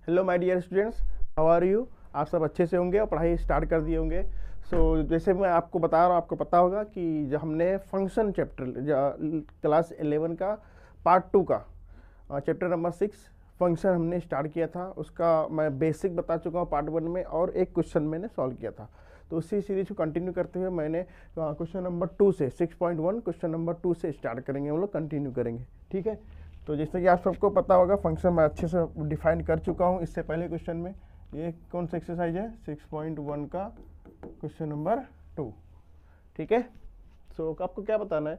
Hello my dear students, how are you. आप सब अच्छे से होंगे और पढ़ाई स्टार्ट कर दिए होंगे। जैसे मैं आपको बता रहा हूँ, आपको पता होगा कि जो हमने फंक्शन चैप्टर क्लास 11 का पार्ट 2 का चैप्टर नंबर 6 फंक्शन हमने स्टार्ट किया था। उसका मैं बेसिक बता चुका हूँ पार्ट 1 में, और एक क्वेश्चन मैंने सॉल्व किया था। तो उसी सीरीज को कंटिन्यू करते हुए मैंने क्वेश्चन नंबर 2 से 6.1 क्वेश्चन नंबर 2 से स्टार्ट करेंगे, हम लोग कंटिन्यू करेंगे। ठीक है, तो जैसे कि आप सबको पता होगा फंक्शन मैं अच्छे से डिफाइन कर चुका हूँ इससे पहले क्वेश्चन में। ये कौन सा एक्सरसाइज है? 6.1 का क्वेश्चन नंबर 2। ठीक है, सो आपको क्या बताना है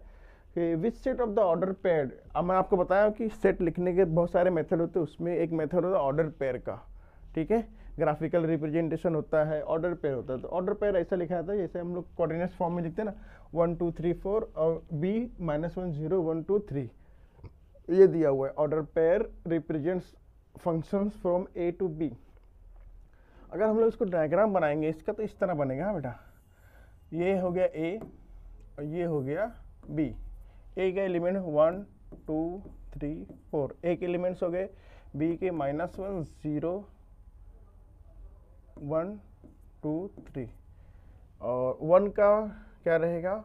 कि which set of the order pair. अब मैं आपको बताया कि सेट लिखने के बहुत सारे मेथड होते हैं, उसमें एक मेथड होता है ऑर्डर पेयर का। ठीक है, ग्राफिकल रिप्रेजेंटेशन होता है, ऑर्डर पेयर होता है। तो ऑर्डर पेयर ऐसा लिखा जाता है जैसे हम लोग कोऑर्डिनेट्स फॉर्म में लिखते हैं ना, 1 2 3 4 और b -1 0 1 2 3, ये दिया हुआ है। Order pair represents functions from A to B. अगर हम लोग इसको डायग्राम बनाएंगे इसका, तो इस तरह बनेगा। हाँ बेटा, ये हो गया ए और ये हो गया बी। ए का एलिमेंट 1 2 3 4, ए के एलिमेंट्स हो गए, बी के -1 0 1 2 3, और 1 का क्या रहेगा?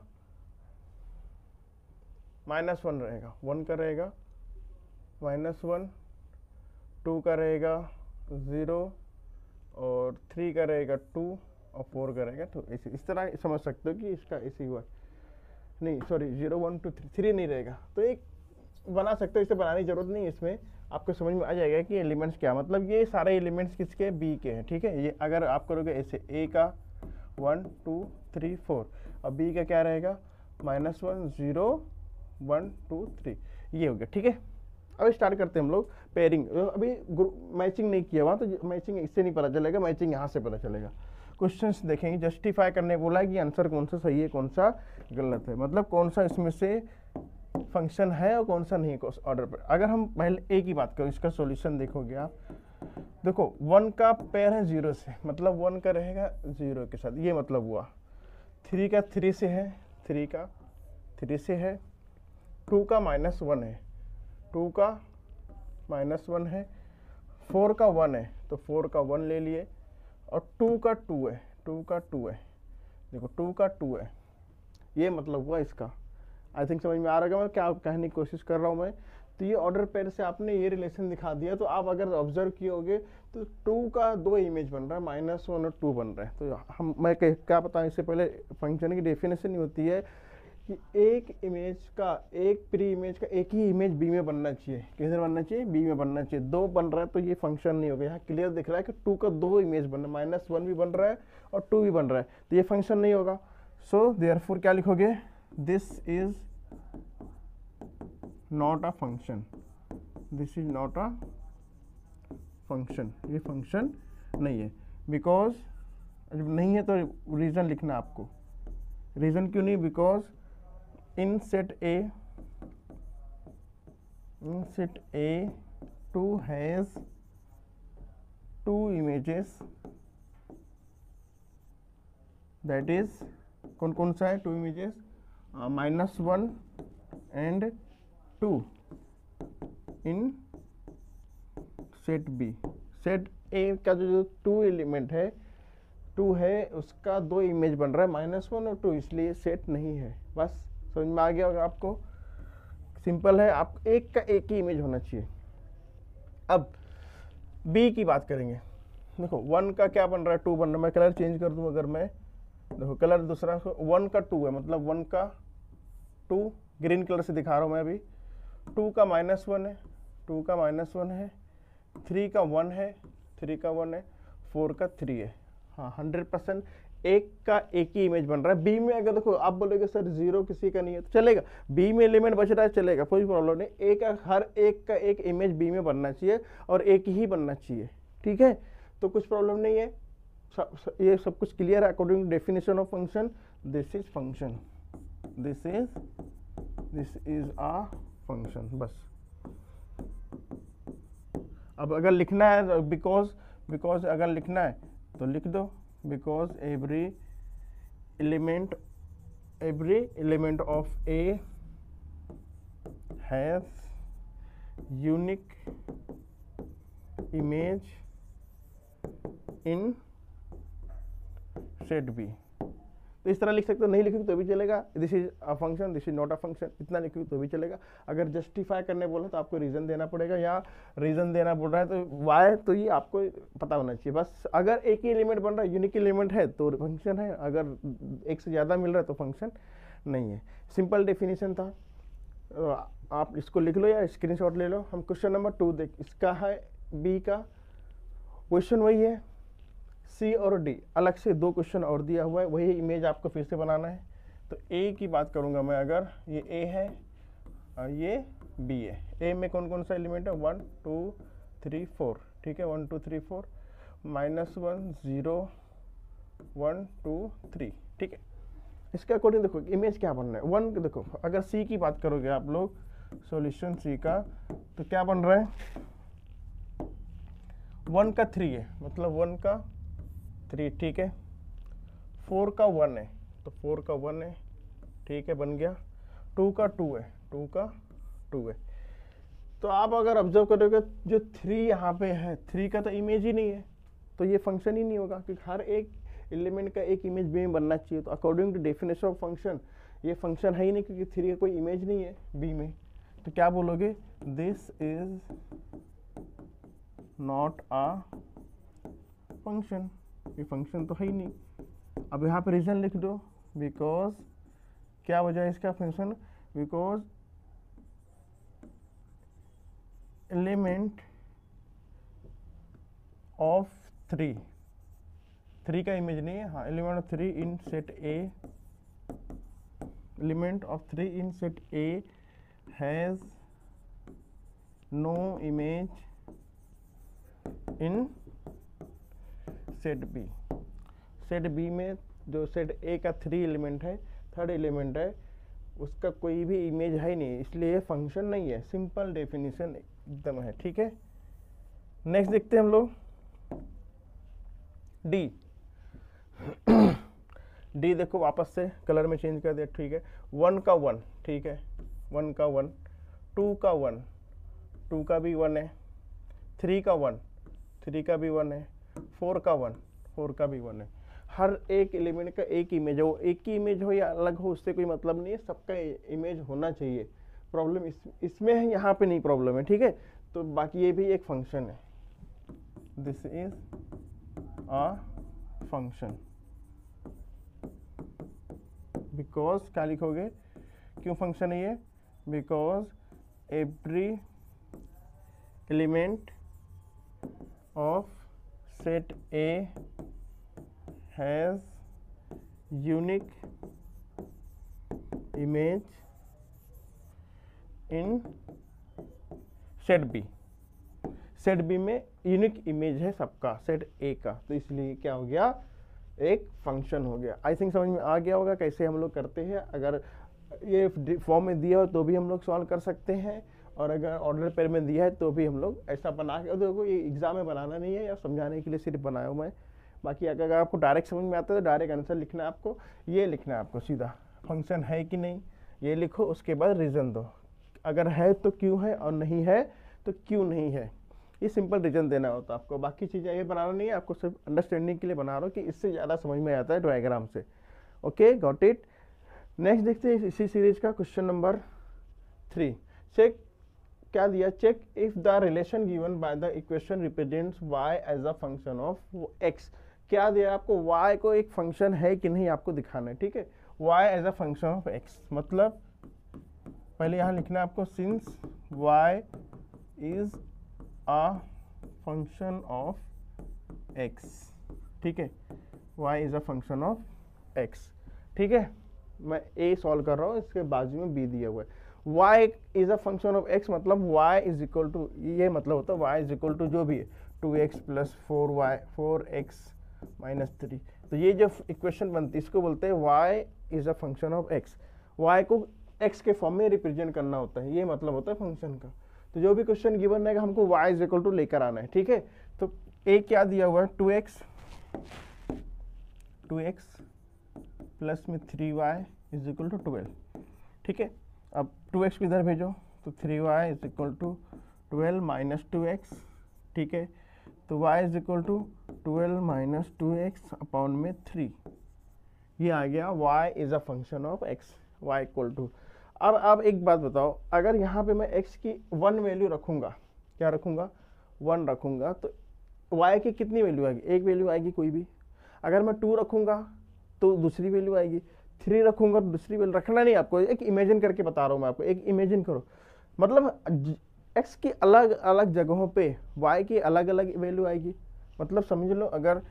-1 रहेगा, 1 का रहेगा -1, 2 का रहेगा 0, और 3 का रहेगा 2, और 4 का रहेगा 2। इस तरह समझ सकते हो कि इसका ऐसे हुआ नहीं, सॉरी 0 1 2 3 नहीं रहेगा। तो एक बना सकते हो, इसे बनाने की जरूरत नहीं है। इसमें आपको समझ में आ जाएगा कि एलिमेंट्स क्या, मतलब ये सारे एलिमेंट्स किसके? बी के हैं। ठीक है, ये अगर आप करोगे ऐसे, ए का 1 2 3 4 और बी का क्या रहेगा? -1 0 1 2 3, ये हो गया। ठीक है, अब स्टार्ट करते हैं हम लोग पेयरिंग। अभी मैचिंग नहीं किया हुआ, तो मैचिंग इससे नहीं पता चलेगा, मैचिंग यहाँ से पता चलेगा। क्वेश्चंस देखेंगे, जस्टिफाई करने बोला है कि आंसर कौन सा सही है कौन सा गलत है, मतलब कौन सा इसमें से फंक्शन है और कौन सा नहीं ऑर्डर पर। अगर हम पहले ए की बात करें, इसका सॉल्यूशन देखोगे आप, देखो 1 का पेयर है 0 से, मतलब 1 का रहेगा 0 के साथ, ये मतलब हुआ। 3 का 3 से है, 3 का 3 से है, 2 का -1 है, 2 का -1 है, 4 का 1 है तो 4 का 1 ले लिए, और 2 का 2 है, 2 का 2 है, देखो 2 का 2 है, ये मतलब हुआ इसका। आई थिंक समझ में आ रहा है मैं क्या कहने की कोशिश कर रहा हूँ मैं। तो ये ऑर्डर पेयर से आपने ये रिलेशन दिखा दिया। तो आप अगर ऑब्जर्व किए होगे तो 2 का 2 इमेज बन रहा है, -1 और 2 बन रहा है। तो मैं क्या बताऊँ, इससे पहले फंक्शन की डेफिनेशन ही होती है कि एक इमेज का, एक प्री इमेज का एक ही इमेज बी में बनना चाहिए। किधर बनना चाहिए? बी में बनना चाहिए। 2 बन रहा है तो ये फंक्शन नहीं होगा। यहाँ क्लियर दिख रहा है कि 2 का 2 इमेज बन रहा है, -1 भी बन रहा है और 2 भी बन रहा है, तो ये फंक्शन नहीं होगा। सो देयरफॉर क्या लिखोगे? This is not a function, this is not a function, ये फंक्शन नहीं है। बिकॉज जब नहीं है तो रीजन लिखना आपको। रीजन क्यों नहीं? Because in set A 2 has 2 images, that is कौन सा है? 2 images, -1 and 2 in set B। set A का जो 2 एलिमेंट है, 2 है, उसका 2 इमेज बन रहा है, -1 और 2, इसलिए सेट नहीं है। बस समझ में आ गया होगा आपको। सिंपल है, आप एक का एक ही इमेज होना चाहिए। अब बी की बात करेंगे। देखो 1 का क्या बन रहा है? 2 बन रहा है। मैं कलर चेंज कर दूं, अगर मैं देखो कलर दूसरा, 1 का 2 है, मतलब 1 का 2 ग्रीन कलर से दिखा रहा हूं मैं अभी। 2 का -1 है, 2 का -1 है, 3 का 1 है, 3 का 1 है, 4 का 3 है। हाँ, 100% एक का एक ही इमेज बन रहा है। बी में अगर देखो आप बोलोगे सर 0 किसी का नहीं है, तो चलेगा। बी में एलिमेंट बच रहा है, चलेगा, कोई प्रॉब्लम नहीं। एक हर एक का एक इमेज बी में बनना चाहिए और एक ही बनना चाहिए। ठीक है, तो कुछ प्रॉब्लम नहीं है। ये सब कुछ क्लियर है according to definition of function. This is function, this is a function. बस अब अगर लिखना है बिकॉज अगर लिखना है तो लिख दो, because every element of A has unique image in set B. तो इस तरह लिख सकते हो, नहीं लिखोगे तो भी चलेगा, this is a function, this is not a function, इतना लिखोगे तो भी चलेगा। अगर जस्टिफाई करने बोला तो आपको रीजन देना पड़ेगा, या रीजन देना पड़ रहा है तो वाई, तो ये आपको पता होना चाहिए बस। अगर एक ही एलिमेंट बन रहा है, यूनिक एलिमेंट है तो फंक्शन है, अगर एक से ज़्यादा मिल रहा है तो फंक्शन नहीं है। सिंपल डेफिनेशन था, आप इसको लिख लो या स्क्रीनशॉट ले लो। हम क्वेश्चन नंबर 2 देख, इसका है बी का क्वेश्चन वही है, सी और डी अलग से 2 क्वेश्चन और दिया हुआ है, वही इमेज आपको फिर से बनाना है। तो ए की बात करूंगा मैं, अगर ये ए है और ये बी है, ए में कौन कौन सा एलिमेंट है, 1 2 3 4, ठीक है, 1 2 3 4, -1 0 1 2 3, ठीक है। इसके अकॉर्डिंग देखो इमेज क्या बन रहा है, 1 देखो, अगर सी की बात करोगे आप लोग, सॉल्यूशन सी का, तो क्या बन रहा है, 1 का 3 है, मतलब 1 का 3, ठीक है, 4 का 1 है, तो 4 का 1 है, ठीक है, बन गया। 2 का 2 है, 2 का 2 है। तो आप अगर ऑब्जर्व करोगे जो 3 यहाँ पे है, 3 का तो इमेज ही नहीं है, तो ये फंक्शन ही नहीं होगा, क्योंकि हर एक एलिमेंट का एक इमेज बी में बनना चाहिए। तो according to definition of function ये फंक्शन है ही नहीं, क्योंकि 3 का कोई इमेज नहीं है बी में। तो क्या बोलोगे, this is not a function, ये फंक्शन तो है ही नहीं। अब यहाँ पे रीजन लिख दो, बिकॉज क्या वजह है इसका फंक्शन, बिकॉज एलिमेंट ऑफ 3 का इमेज नहीं है, हाँ, element of 3 in set A, element of 3 in set A has no image in set B. Set B में जो सेट ए का 3 एलिमेंट है, 3rd एलिमेंट है, उसका कोई भी इमेज है ही नहीं, इसलिए ये फंक्शन नहीं है। सिंपल डेफिनेशन एकदम है, ठीक है। नेक्स्ट देखते हैं हम लोग डी। डी देखो वापस से कलर में चेंज कर दिया, ठीक है, 1 का 1, ठीक है, 1 का 1, 2 का 1, 2 का भी 1 है, 3 का 1, 3 का भी 1 है, 4 का 1, 4 का भी 1 है। हर एक एलिमेंट का एक इमेज हो, एक ही इमेज हो या अलग हो, उससे कोई मतलब नहीं है, सबका इमेज होना चाहिए। प्रॉब्लम इसमें है, यहाँ पे नहीं प्रॉब्लम है, ठीक है। तो बाकी ये भी एक फंक्शन है, this is a function, because क्या लिखोगे, क्यों फंक्शन है ये, because every element of set A has unique image in set B। Set B में यूनिक इमेज है सबका, सेट ए का, तो इसलिए क्या हो गया, एक फंक्शन हो गया। आई थिंक समझ में आ गया होगा कैसे हम लोग करते हैं। अगर ये फॉर्म में दिया हो तो भी हम लोग सॉल्व कर सकते हैं, और अगर ऑर्डर पेयर में दिया है तो भी हम लोग ऐसा बना के, देखो ये एग्जाम में बनाना नहीं है, या समझाने के लिए सिर्फ बनाया हुआ है। बाकी अगर आपको डायरेक्ट समझ में आता है तो डायरेक्ट आंसर लिखना है आपको, ये लिखना है आपको सीधा, फंक्शन है कि नहीं ये लिखो, उसके बाद रीज़न दो, अगर है तो क्यों है, और नहीं है तो क्यों नहीं है, ये सिंपल रीजन देना होता है आपको। बाकी चीज़ें ये बनाना नहीं है, आपको सिर्फ अंडरस्टैंडिंग के लिए बना रहा हूँ कि इससे ज़्यादा समझ में आता है डायग्राम से। Okay, got it. नेक्स्ट देखते हैं इसी सीरीज का क्वेश्चन नंबर 3। चेक क्या दिया, check if the relation given by the equation represents y as a function of x। क्या दिया आपको, y को एक फंक्शन है कि नहीं आपको दिखाना है, ठीक है, y as a function of x, मतलब पहले यहाँ लिखना है आपको, since y is a function of x, ठीक है, y is a function of x, ठीक है। मैं a सॉल्व कर रहा हूँ, इसके बाजू में b दिया हुआ है। y is a function of x, मतलब y इज इक्वल टू, ये मतलब होता है y इज इक्वल टू जो भी है 2x प्लस 4x माइनस 3। तो ये जो इक्वेशन बनती है इसको बोलते हैं y is a function of x। y को x के फॉर्म में रिप्रेजेंट करना होता है, ये मतलब होता है फंक्शन का। तो जो भी क्वेश्चन गिवन रहेगा हमको y इज इक्वल टू लेकर आना है, ठीक है। तो a क्या दिया हुआ है, 2x प्लस में 3y इज इक्वल टू 12, ठीक है। अब 2x को इधर भेजो तो 3y is equal to 12 minus 2x, ठीक है। तो y is equal to 12 minus 2x upon में 3, ये आ गया y is a function of x, y equal to. अब आप एक बात बताओ, अगर यहाँ पे मैं x की 1 वैल्यू रखूँगा, क्या रखूँगा, 1 रखूँगा, तो y की कितनी वैल्यू आएगी, एक वैल्यू आएगी कोई भी। अगर मैं 2 रखूँगा तो दूसरी वैल्यू आएगी, 3 रखूँगा तो दूसरी वैल्यू। रखना नहीं आपको, एक इमेजिन करके बता रहा हूँ मैं आपको, एक इमेजिन करो, मतलब x की अलग अलग जगहों पे y की अलग अलग वैल्यू आएगी। मतलब समझ लो, अगर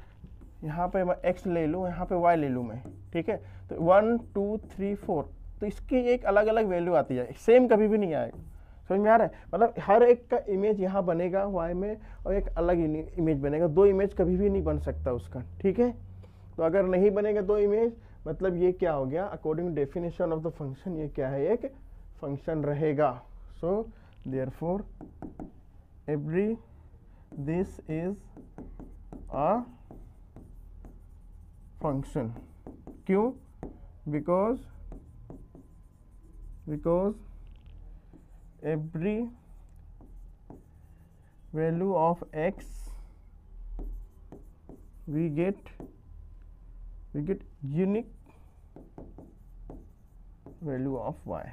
यहाँ पे मैं x ले लूँ, यहाँ पे y ले लूँ मैं, ठीक है, तो 1 2 3 4, तो इसकी एक अलग अलग वैल्यू आती है, सेम कभी भी नहीं आएगा। समझ में आ रहा है, मतलब हर एक का इमेज यहाँ बनेगा y में और एक अलग इमेज बनेगा, दो इमेज कभी भी नहीं बन सकता उसका, ठीक है। तो अगर नहीं बनेगा दो इमेज, मतलब ये क्या हो गया, according definition of the function ये क्या है, एक फंक्शन रहेगा। So therefore every this is a function. क्यों, because every value of x we get unique value of y,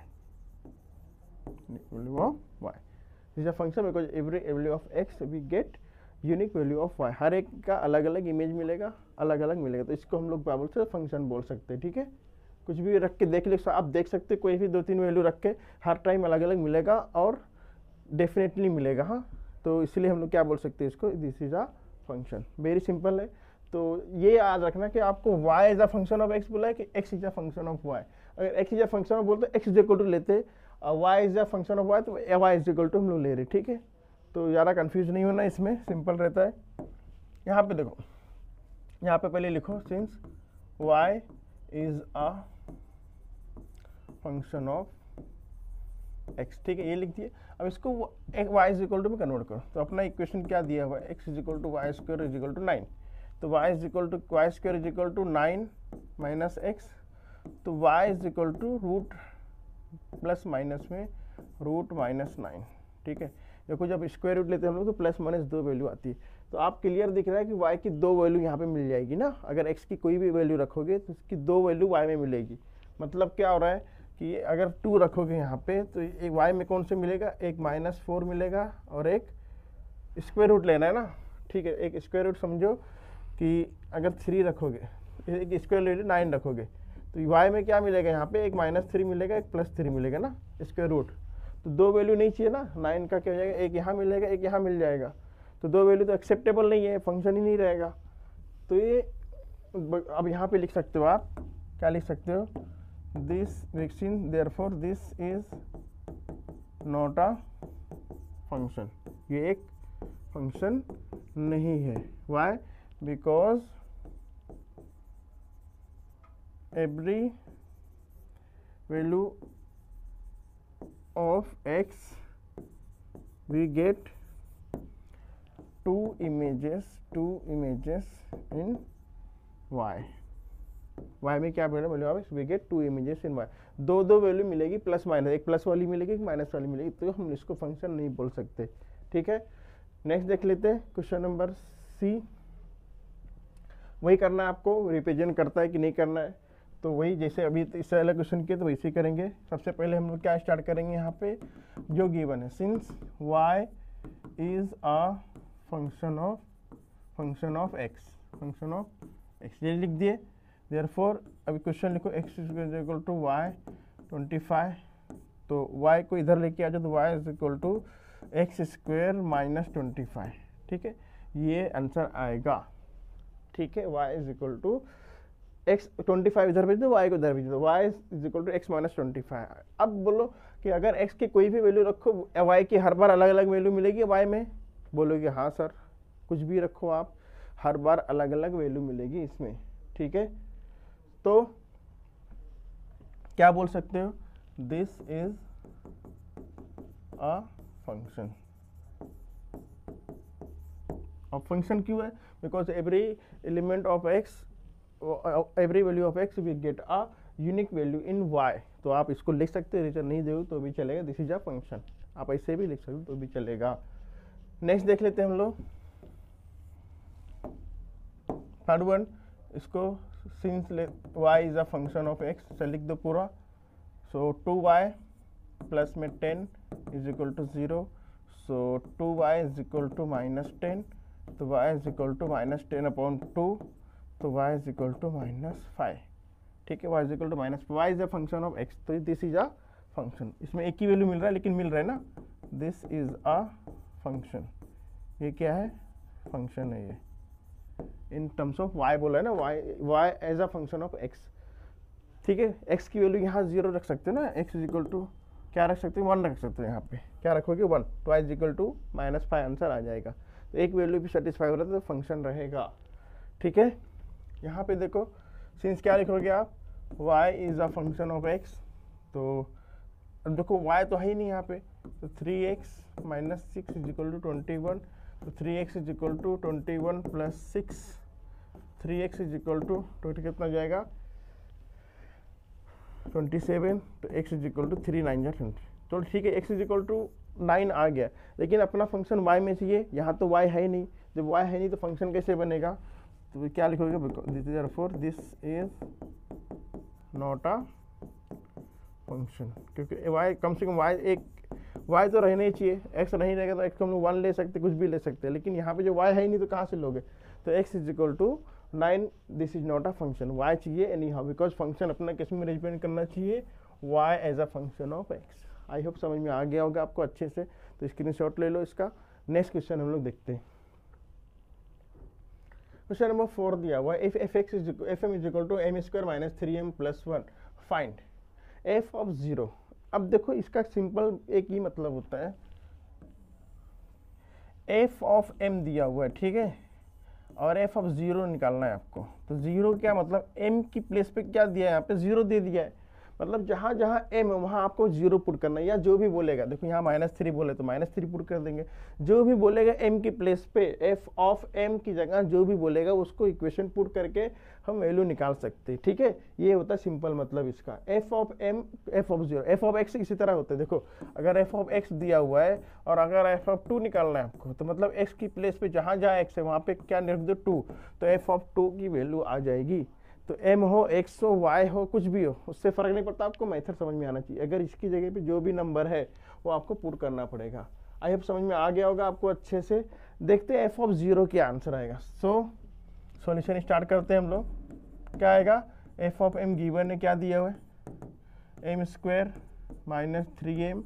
this is a function because every value of x we get unique value of y, हर एक का अलग अलग image मिलेगा, अलग अलग मिलेगा, तो इसको हम लोग क्या बोल सकते हैं, फंक्शन बोल सकते हैं, ठीक है। कुछ भी रख के देख ले, आप देख सकते कोई भी 2-3 वैल्यू रख के हर टाइम अलग अलग मिलेगा और डेफिनेटली मिलेगा, हाँ। तो इसलिए हम लोग क्या बोल सकते हैं इसको, this is a function, very simple है। तो ये याद रखना कि आपको y is a function of x बोला है कि x is a function of y। अगर x is a function of बोलते x इज इक्वल टू लेते, y is a function of y, तो y इज इक्वल टू हम लोग ले रहे, ठीक है। तो ज़्यादा कंफ्यूज नहीं होना, इसमें सिंपल रहता है। यहाँ पे देखो, यहाँ पे पहले लिखो since y is a function of x, ठीक है, ये लिख दिए। अब इसको y इज इक्वल टू में कन्वर्ट करो, तो अपना इक्वेशन क्या दिया हुआ है, x is equal to y square is equal to 9, तो y is equal to y square is equal to 9 minus x, तो y is equal to root plus minus में रूट माइनस 9, ठीक है। देखो जब स्क्वायर रूट लेते हैं हम लोग तो प्लस माइनस 2 वैल्यू आती है, तो आप क्लियर दिख रहा है कि y की 2 वैल्यू यहाँ पे मिल जाएगी ना। अगर x की कोई भी वैल्यू रखोगे तो उसकी 2 वैल्यू y में मिलेगी। मतलब क्या हो रहा है कि अगर 2 रखोगे यहाँ पे तो एक y में कौन से मिलेगा, एक -4 मिलेगा और एक स्क्वायर रूट लेना है ना, ठीक है। एक स्क्वायर रूट समझो कि अगर 3 रखोगे, एक स्क्वायर रूट 9 रखोगे, तो y में क्या मिलेगा, यहाँ पे एक -3 मिलेगा, एक +3 मिलेगा ना, स्क्वायर रूट। तो 2 वैल्यू नहीं चाहिए ना, 9 का क्या हो जाएगा, एक यहाँ मिलेगा, एक यहाँ मिल जाएगा, तो 2 वैल्यू तो एक्सेप्टेबल नहीं है, फंक्शन ही नहीं रहेगा। तो ये अब यहाँ पे लिख सकते हो आप, क्या लिख सकते हो, this vaccine therefore this is not a function, ये एक फंक्शन नहीं है। Why, because every value of x we get two images in y में क्या value of we get 2 images in y, दो वैल्यू मिलेगी, प्लस माइनस, एक plus वाली मिलेगी, एक माइनस वाली मिलेगी, तो हम इसको फंक्शन नहीं बोल सकते, ठीक है। नेक्स्ट देख लेते हैं क्वेश्चन नंबर सी। वही करना है आपको, रिप्रेजेंट करता है कि नहीं करना है, तो वही जैसे अभी इससे अलग क्वेश्चन किए तो वैसे ही करेंगे। सबसे पहले हम लोग क्या स्टार्ट करेंगे, यहाँ पे जो गिवन है, since y is a function of x, ये लिख दिए। देयरफॉर अभी क्वेश्चन लिखो x is equal to y 25, तो y को इधर लेके आ जाओ, तो y is equal to x square minus 25, ठीक है, ये आंसर आएगा, ठीक है। y is equal to x 25 इधर भेज दो, y को इधर भेज दो, y is equal to x minus 25। अब बोलो कि अगर x की कोई भी वैल्यू रखो, y की हर बार अलग अलग वैल्यू मिलेगी y में, बोलोगे हाँ सर, कुछ भी रखो आप, हर बार अलग अलग वैल्यू मिलेगी इसमें, ठीक है। तो क्या बोल सकते हो, दिस इज अ फंक्शन। अब फंक्शन क्यों है, because every element of x, every value of x we get a unique value in y, तो आप इसको लिख सकते हैं, रीजन नहीं दो तो भी चलेगा, दिस इज अ फंक्शन, आप ऐसे भी लिख सकते हो तो भी चलेगा। नेक्स्ट देख लेते हैं हम लोग, थर्ड वन, इसको since y is a function of x से लिख दो पूरा। सो 2y प्लस में 10 is equal to 0, so 2y is equal to -10, तो y इज इक्वल टू -10/2, तो y इज इक्वल टू -5। ठीक है, y is equal to y is a function of x, तो दिस इज अ फंक्शन। इसमें एक ही value मिल रहा है लेकिन मिल रहा है ना, दिस इज अ फंक्शन। ये क्या है, फंक्शन है ये, इन टर्म्स ऑफ y बोला है ना, y as a function of x। ठीक है, x की वैल्यू यहाँ 0 रख सकते हो ना, x इज इक्वल टू क्या रख सकते हो, 1 रख सकते हो। यहाँ पे क्या रखोगे, 1, तो y is equal to -5 answer आ जाएगा। तो एक वैल्यू भी सेटिस्फाई हो रहा है तो फंक्शन रहेगा। ठीक है, यहाँ पे देखो सिंस क्या लिखोगे आप, y is a function of x, तो अब देखो y तो है ही नहीं यहाँ पे, तो 3x - 6 इज इक्वल टू 21, तो 3x is equal to 21 plus 6, 3x is equal to कितना हो जाएगा 27, तो x इज इक्वल टू 3 9 20। तो ठीक है, x इज इक्वल टू 9 आ गया, लेकिन अपना फंक्शन y में चाहिए, यहाँ तो y है ही नहीं। जब y है नहीं तो फंक्शन कैसे बनेगा, तो क्या लिखोगे, this is not a function, क्योंकि y कम से कम y तो रहना ही चाहिए, x नहीं रहेगा तो x को हम लोग 1 ले सकते, कुछ भी ले सकते हैं, लेकिन यहाँ पे जो y है ही नहीं तो कहाँ से लोगे, तो x is equal to 9, this is not a function. y चाहिए एनी हाउ, बिकॉज फंक्शन अपना किस में रिप्रेजेंट करना चाहिए, y as a function of x। I hope समझ में आ गया होगा आपको अच्छे से, तो स्क्रीनशॉट ले लो इसका। नेक्स्ट क्वेश्चन हम लोग देखते हैं। क्वेश्चन नंबर 4 दिया हुआ, if fm is equal to m² - 3m + 1 find f of 0। अब देखो इसका सिंपल एक ही मतलब होता है, f ऑफ m दिया हुआ है, ठीक है, और f ऑफ 0 निकालना है आपको। तो 0 क्या मतलब, m की प्लेस पे क्या दिया है, यहाँ पे 0 दे दिया है, मतलब जहाँ जहाँ m है वहाँ आपको 0 पुट करना है, या जो भी बोलेगा, देखो यहाँ -3 बोले तो -3 पुट कर देंगे, जो भी बोलेगा m की प्लेस पे, f ऑफ m की जगह जो भी बोलेगा उसको इक्वेशन पुट करके हम वैल्यू निकाल सकते हैं। ठीक है, ये होता है सिंपल मतलब इसका। f of m, f of 0, f of x इसी तरह होता है। देखो अगर f ऑफ x दिया हुआ है और अगर f ऑफ 2 निकालना है आपको, तो मतलब x की प्लेस पे जहाँ जहाँ x है वहाँ पे क्या लिख दो 2, तो f ऑफ 2 की वैल्यू आ जाएगी। तो m हो, x हो, y हो, कुछ भी हो, उससे फर्क नहीं पड़ता, आपको मेथड समझ में आना चाहिए। अगर इसकी जगह पे जो भी नंबर है वो आपको पुट करना पड़ेगा। आई होप समझ में आ गया होगा आपको अच्छे से। देखते हैं f ऑफ 0 क्या आंसर आएगा। सॉल्यूशन स्टार्ट करते हैं हम लोग। क्या आएगा, f ऑफ m गिवन है, क्या दिया हुआ है, m² - 3m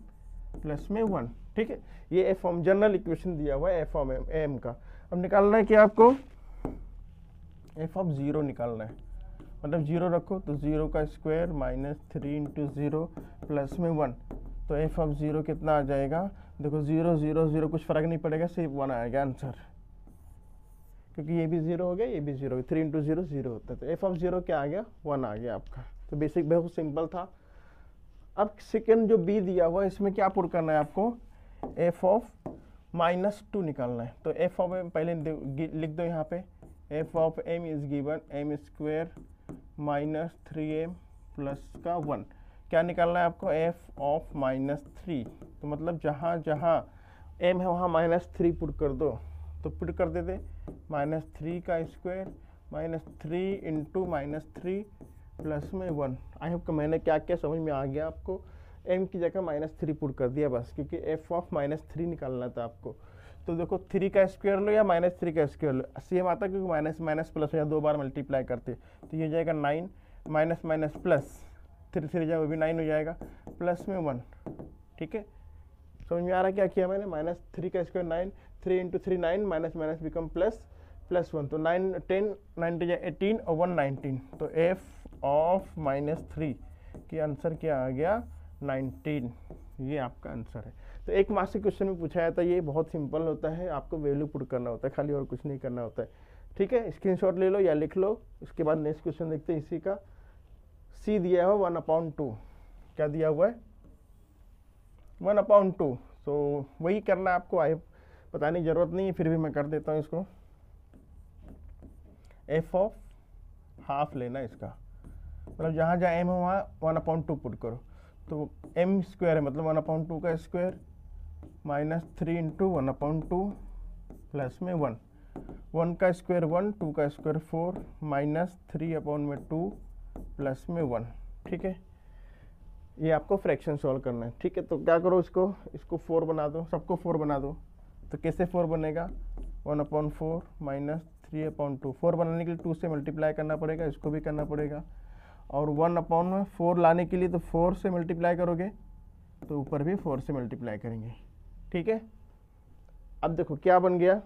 प्लस में 1। ठीक है, ये f ऑफ जनरल इक्वेशन दिया हुआ है f ऑफ m का। अब निकालना है क्या आपको, f ऑफ 0 निकालना है, मतलब 0 रखो तो 0 का स्क्वायर -3 × 0 प्लस में 1, तो f ऑफ 0 कितना आ जाएगा, देखो 0 0 0 कुछ फर्क नहीं पड़ेगा, सिर्फ 1 आएगा आंसर, क्योंकि ये भी 0 हो गया, ये भी 0 हो गया, 3 × 0 0 होता है, तो f ऑफ 0 क्या आ गया, 1 आ गया आपका। तो बेसिक बहुत सिंपल था। अब सेकेंड जो b दिया हुआ है इसमें क्या पुट करना है आपको, f ऑफ -2 निकालना है। तो f ऑफ m पहले लिख दो यहाँ पे, f of m is given m² - 3m plus का 1। क्या निकालना है आपको, f ऑफ -3, तो मतलब जहाँ जहाँ m है वहाँ -3 पुट कर दो, तो पुट कर देते -3 का स्क्वायर -3 × -3 प्लस में 1। आई होप कि मैंने क्या क्या समझ में आ गया आपको। m की जगह -3 पुट कर दिया बस, क्योंकि f ऑफ -3 निकालना था आपको। तो देखो 3 का स्क्वायर लो या -3 का स्क्वायर लो, सेम आता है, क्योंकि माइनस माइनस प्लस या 2 बार मल्टीप्लाई करते, तो ये जाएगा 9 माइनस माइनस प्लस 3 3 जाएगा, वो भी 9 हो जाएगा, प्लस में 1। ठीक है, समझ में आ रहा है क्या किया मैंने, -3 का square 9, 3 × 3 9, minus minus become plus, plus 1, तो 9 10 9 जाए 18 और 1 19, तो f ऑफ -3 की आंसर क्या आ गया, 19। ये आपका आंसर है। तो एक मार्क्स के क्वेश्चन में पूछा जाता है, ये बहुत सिंपल होता है, आपको वैल्यू पुट करना होता है खाली, और कुछ नहीं करना होता है। ठीक है, स्क्रीनशॉट ले लो या लिख लो। इसके बाद नेक्स्ट क्वेश्चन देखते हैं इसी का। c दिया हुआ 1/2, क्या दिया हुआ है, 1/2, तो वही करना है आपको, आई बताने की जरूरत नहीं है, फिर भी मैं कर देता हूँ इसको। f ऑफ हाफ लेना इसका, मतलब जहाँ जहाँ m है वहाँ 1/2 पुट करो, तो m² है मतलब 1/2 का स्क्वायर -3 × 1/2 प्लस में 1, 1 का स्क्वायर 1, 2 का स्क्वायर 4, माइनस 3 अपॉन में 2 प्लस में 1। ठीक है, ये आपको फ्रैक्शन सॉल्व करना है। ठीक है, तो क्या करो, इसको 4 बना दो, सबको 4 बना दो। तो कैसे 4 बनेगा, 1/4 माइनस 3/2। 4 बनाने के लिए 2 से मल्टीप्लाई करना पड़ेगा, इसको भी करना पड़ेगा। और 1/4 लाने के लिए तो 4 से मल्टीप्लाई करोगे, तो ऊपर भी 4 से मल्टीप्लाई करेंगे। ठीक है, अब देखो क्या बन गया,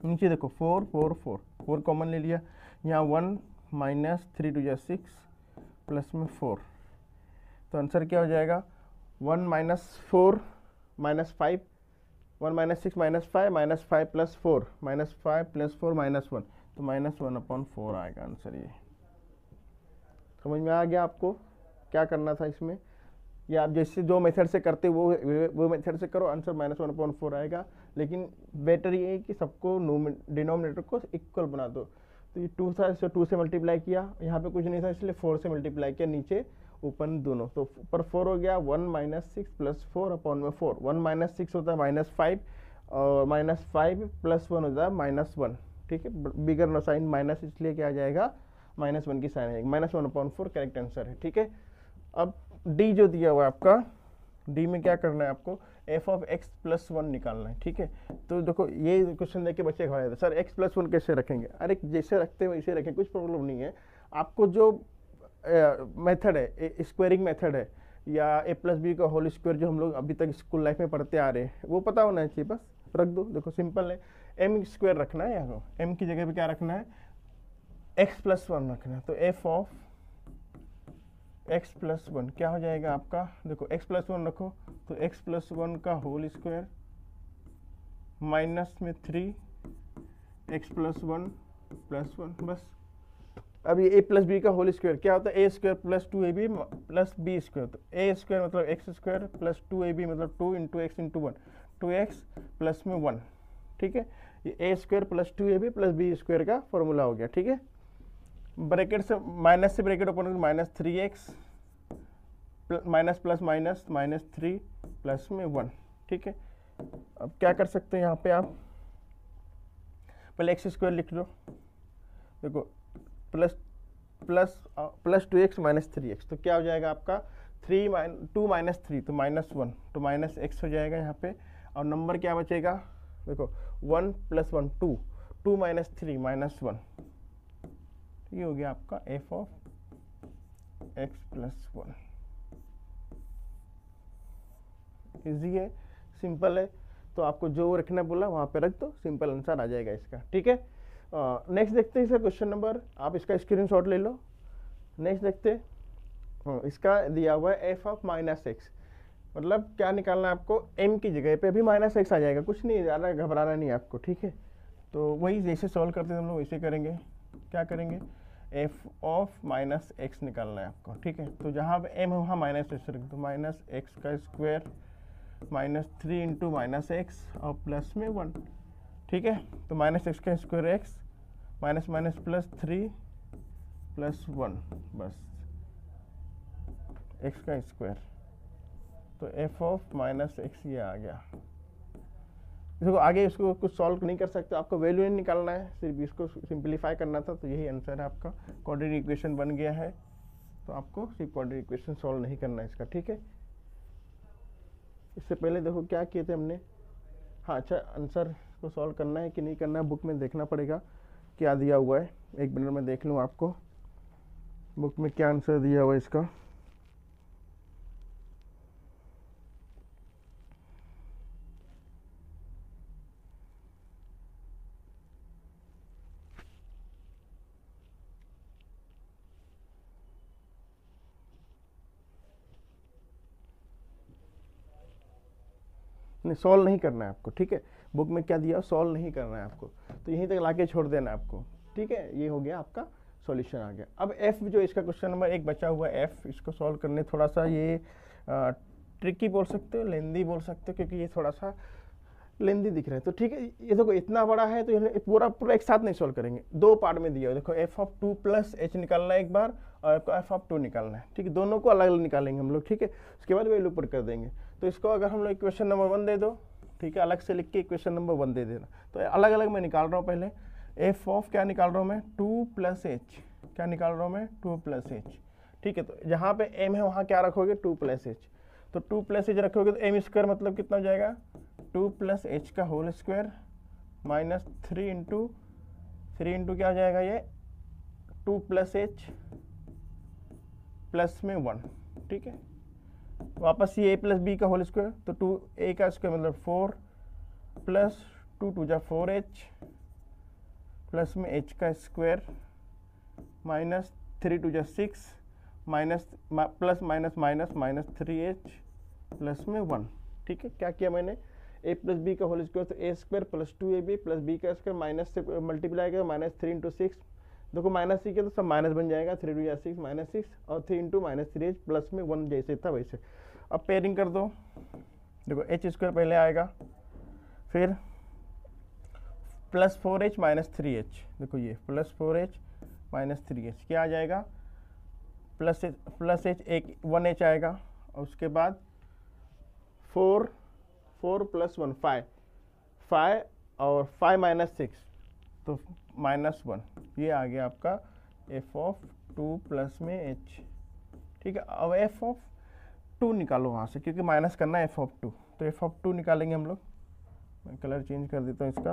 नीचे देखो 4 4 4 4 कॉमन ले लिया, यहाँ 1 माइनस 3 2 6 प्लस में 4। तो आंसर क्या हो जाएगा, 1 minus 4 minus 5, 1 minus 6 minus 5 minus 5 plus 4 minus 5 plus 4 minus 1, तो -1/4 आएगा आंसर। ये समझ में आ गया आपको क्या करना था इसमें, या आप जैसे जो मेथड से करते वो मेथड से करो, आंसर -1/4 आएगा। लेकिन बेटर ये है कि सबको डिनोमिनेटर को इक्वल बना दो। तो ये 2 था, इसे 2 से मल्टीप्लाई किया, यहाँ पे कुछ नहीं था इसलिए 4 से मल्टीप्लाई किया, नीचे ऊपर दोनों, तो ऊपर 4 हो गया। 1 माइनस 6 प्लस 4/4, 1 माइनस 6 होता है -5, और -5 प्लस 1 होता है -1। ठीक है, बिगर नो साइन माइनस, इसलिए क्या आ जाएगा, -1 की साइन आएगी, -1/4 करेक्ट आंसर है। ठीक है, अब डी जो दिया हुआ है आपका, डी में क्या करना है आपको, f(x + 1) निकालना है। ठीक है, तो देखो ये क्वेश्चन देख के बच्चे घबरा सर x + 1 कैसे रखेंगे, अरे जैसे रखते हैं वैसे रखें, कुछ प्रॉब्लम नहीं है। आपको जो मेथड है, स्क्वायरिंग मेथड है, या a+b का होल स्क्वायर जो हम लोग अभी तक स्कूल लाइफ में पढ़ते आ रहे हैं, वो पता होना चाहिए, बस रख दो। देखो सिंपल है, m स्क्वायर रखना है, यहाँ m की जगह पे क्या रखना है, x + 1 रखना है। तो f(x + 1) क्या हो जाएगा आपका, देखो x + 1 रखो, तो x + 1 का होल स्क्वायर माइनस में 3 x + 1 + 1, बस। अब ये a+b का होल स्क्वायर क्या होता है, a² + 2ab + b²। तो a² मतलब x² + 2ab मतलब 2 × x × 1, 2x प्लस में 1। ठीक है, ये a² + 2ab + b² का फॉर्मूला हो गया। ठीक है, ब्रैकेट से माइनस से ब्रैकेट ओपन करके -3x minus plus minus -3 plus में 1। ठीक है, अब क्या कर सकते हैं यहाँ पे आप, पहले x² लिख लो, देखो प्लस 2x - 3x, तो क्या हो जाएगा आपका 2 - 3, तो -1, तो -x हो जाएगा यहाँ पे। और नंबर क्या बचेगा, देखो 1 + 1 2, 2 - 3 -1, ये हो गया आपका f(x + 1)। इजी है, सिंपल है, तो आपको जो रखना बोला वहाँ पे रख दो, सिंपल आंसर आ जाएगा इसका। ठीक है, नेक्स्ट देखते हैं इसका क्वेश्चन नंबर, आप इसका स्क्रीनशॉट ले लो। नेक्स्ट देखते हैं, इसका दिया हुआ है f(-x), मतलब क्या निकालना है आपको, m की जगह पे भी -x आ जाएगा, कुछ नहीं ज़्यादा घबराना नहीं है आपको। ठीक है, तो वही जैसे सॉल्व करते हैं हम लोग वैसे करेंगे। क्या करेंगे, f(-x) निकालना है आपको। ठीक है, तो जहाँ पे m है वहाँ -x रख दो, -x² -3 × -x और प्लस में 1। ठीक है, तो -x² x -+ 3 + 1, बस x², तो f(-x) ये आ गया। देखो आगे इसको कुछ सॉल्व नहीं कर सकते, आपको वैल्यू नहीं निकालना है, सिर्फ इसको सिंप्लीफाई करना था, तो यही आंसर है आपका। क्वाड्रेटिक इक्वेशन बन गया है, तो आपको सिर्फ क्वाड्रेटिक इक्वेशन सॉल्व नहीं करना है इसका। ठीक है, इससे पहले देखो क्या किए थे हमने, हाँ अच्छा, आंसर को सॉल्व करना है कि नहीं करना है, बुक में देखना पड़ेगा क्या दिया हुआ है। एक मिनट में देख लूँ आपको बुक में क्या आंसर दिया हुआ है इसका। सॉल्व नहीं करना है आपको। ठीक है, बुक में क्या दिया, सॉल्व नहीं करना है आपको, तो यहीं तक लाके छोड़ देना है आपको। ठीक है, ये हो गया आपका सॉल्यूशन आ गया। अब एफ जो इसका क्वेश्चन नंबर 1 बचा हुआ है, एफ इसको सॉल्व करने थोड़ा सा ये ट्रिकी बोल सकते हो, लेंदी बोल सकते हो, क्योंकि ये थोड़ा सा लेंदी दिख रहा है। तो ठीक है, ये देखो इतना बड़ा है तो ये पूरा एक साथ नहीं सॉल्व करेंगे, 2 पार्ट में दिया है। देखो f(2 + h) निकालना है एक बार, और आपको f(2) निकालना है। ठीक है, दोनों को अलग अलग निकालेंगे हम लोग। ठीक है, उसके बाद वैल्यू पुट कर देंगे। तो इसको अगर हम लोग इक्वेशन नंबर 1 दे दो, ठीक है, अलग से लिख के इक्वेशन नंबर 1 दे देना। तो अलग अलग मैं निकाल रहा हूँ। पहले एफ ऑफ क्या निकाल रहा हूँ मैं, 2 + h, क्या निकाल रहा हूँ मैं, 2 + h, ठीक है। तो जहाँ पे m है वहाँ क्या रखोगे, 2 + h, तो 2 + h रखोगे तो m स्क्वायर मतलब कितना हो जाएगा, 2 + h का होल स्क्वायर माइनस 3 इंटू क्या हो जाएगा ये, 2 + h प्लस में 1, ठीक है। वापस ये a + b का होल स्क्वायर, तो 2a का स्क्वायर मतलब 4 प्लस 2 × 2 = 4h प्लस में h का square minus 3 × 2 = 6 minus plus minus minus minus 3h plus में 1, ठीक है। क्या किया मैंने, a + b का होल स्क्वायर, तो a square plus 2ab plus b का स्क्वायर माइनस से मल्टीप्लाई करेगा माइनस 3 × 6, देखो माइनस ही किया तो सब माइनस बन जाएगा, 3 × 2 = 6 माइनस 6 और 3 × माइनस 3h प्लस में 1 जैसे था वैसे। अब पेयरिंग कर दो, देखो h स्क्वायर पहले आएगा, फिर प्लस 4h माइनस 3h, देखो ये प्लस 4h माइनस 3h क्या आ जाएगा, प्लस h एक 1h आएगा, और उसके बाद 4 + 1 5 और 5 माइनस 6 तो -1, ये आ गया आपका f(2) प्लस में h, ठीक है। अब f(2) निकालो वहाँ से, क्योंकि माइनस करना है f(2), तो f(2) निकालेंगे हम लोग। मैं कलर चेंज कर देता हूँ इसका,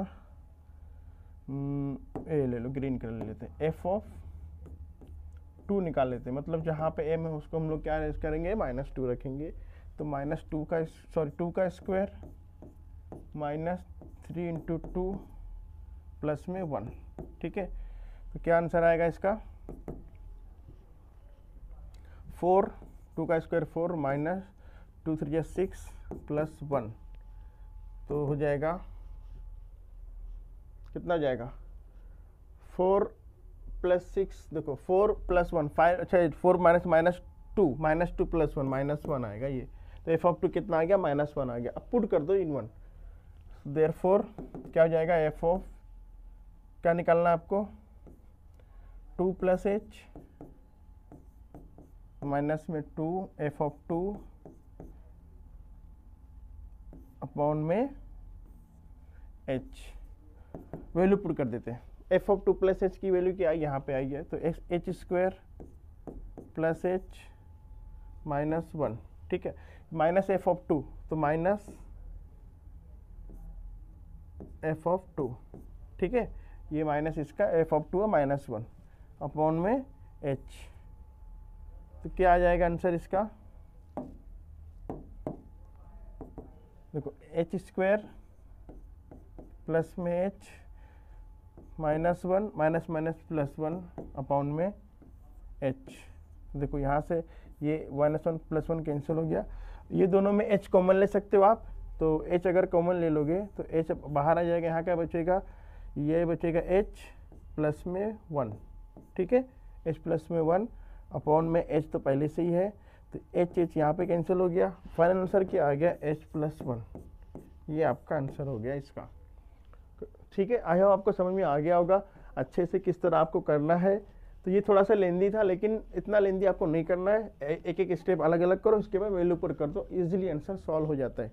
ये ले लो, ग्रीन कलर ले लेते हैं, f(2) निकाल लेते हैं, मतलब जहाँ पे m है उसको हम लोग क्या करेंगे, -2 रखेंगे, तो -2 का स्क्वायर माइनस 3 × 2 प्लस में 1, ठीक है। तो क्या आंसर आएगा इसका, 4, 2 का स्क्वायर 4 माइनस 2 × 3 = 6 प्लस 1, तो हो जाएगा कितना हो जाएगा, 4 + 6, देखो 4 + 1 5, अच्छा 4 माइनस 2 + 1 आएगा ये, तो f(2) कितना आ गया, -1 आ गया। अब पुट कर दो इन 1, देयरफॉर क्या हो जाएगा, f(, क्या निकालना है आपको, 2 + h माइनस में 2 f(2) अपॉन में h, वैल्यू पुट कर देते हैं। f(2) + h की वैल्यू क्या आई, यहाँ पे आई है, तो h square plus h minus 1, ठीक है, माइनस f(2) तो माइनस f(2), ठीक है, ये माइनस इसका f(2) है -1 अपॉन में h, तो क्या आ जाएगा आंसर इसका, देखो h स्क्वायर प्लस में h -1 minus minus plus 1 upon में h, देखो यहाँ से ये -1 + 1 कैंसिल हो गया, ये दोनों में h कॉमन ले सकते हो आप, तो h अगर कॉमन ले लोगे तो h बाहर आ जाएगा, यहाँ क्या बचेगा, ये बचेगा h प्लस में 1, ठीक है, h प्लस में 1 अपॉन में h तो पहले से ही है, तो h यहाँ पे कैंसिल हो गया, फाइनल आंसर क्या आ गया, h + 1, ये आपका आंसर हो गया इसका, ठीक है। आई होप आपको समझ में आ गया होगा अच्छे से किस तरह आपको करना है। तो ये थोड़ा सा लेंदी था, लेकिन इतना लेंदी आपको नहीं करना है, एक एक स्टेप अलग अलग करो, उसके बाद वैल्यू पर कर दो, इजीली आंसर सॉल्व हो जाता है,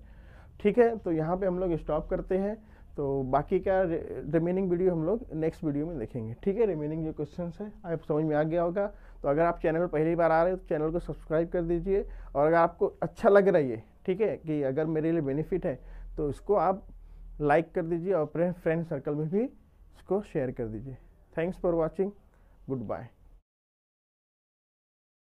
ठीक है। तो यहाँ पे हम लोग स्टॉप करते हैं, तो बाकी का रिमेनिंग वीडियो हम लोग नेक्स्ट वीडियो में देखेंगे, ठीक है। रिमेनिंग जो क्वेश्चन है आप समझ में आ गया होगा, तो अगर आप चैनल पहली बार आ रहे हो तो चैनल को सब्सक्राइब कर दीजिए, और अगर आपको अच्छा लग रहा है ये, ठीक है, कि अगर मेरे लिए बेनिफिट है तो इसको आप लाइक कर दीजिए और अपने फ्रेंड सर्कल में भी इसको शेयर कर दीजिए। Thanks for watching, good bye.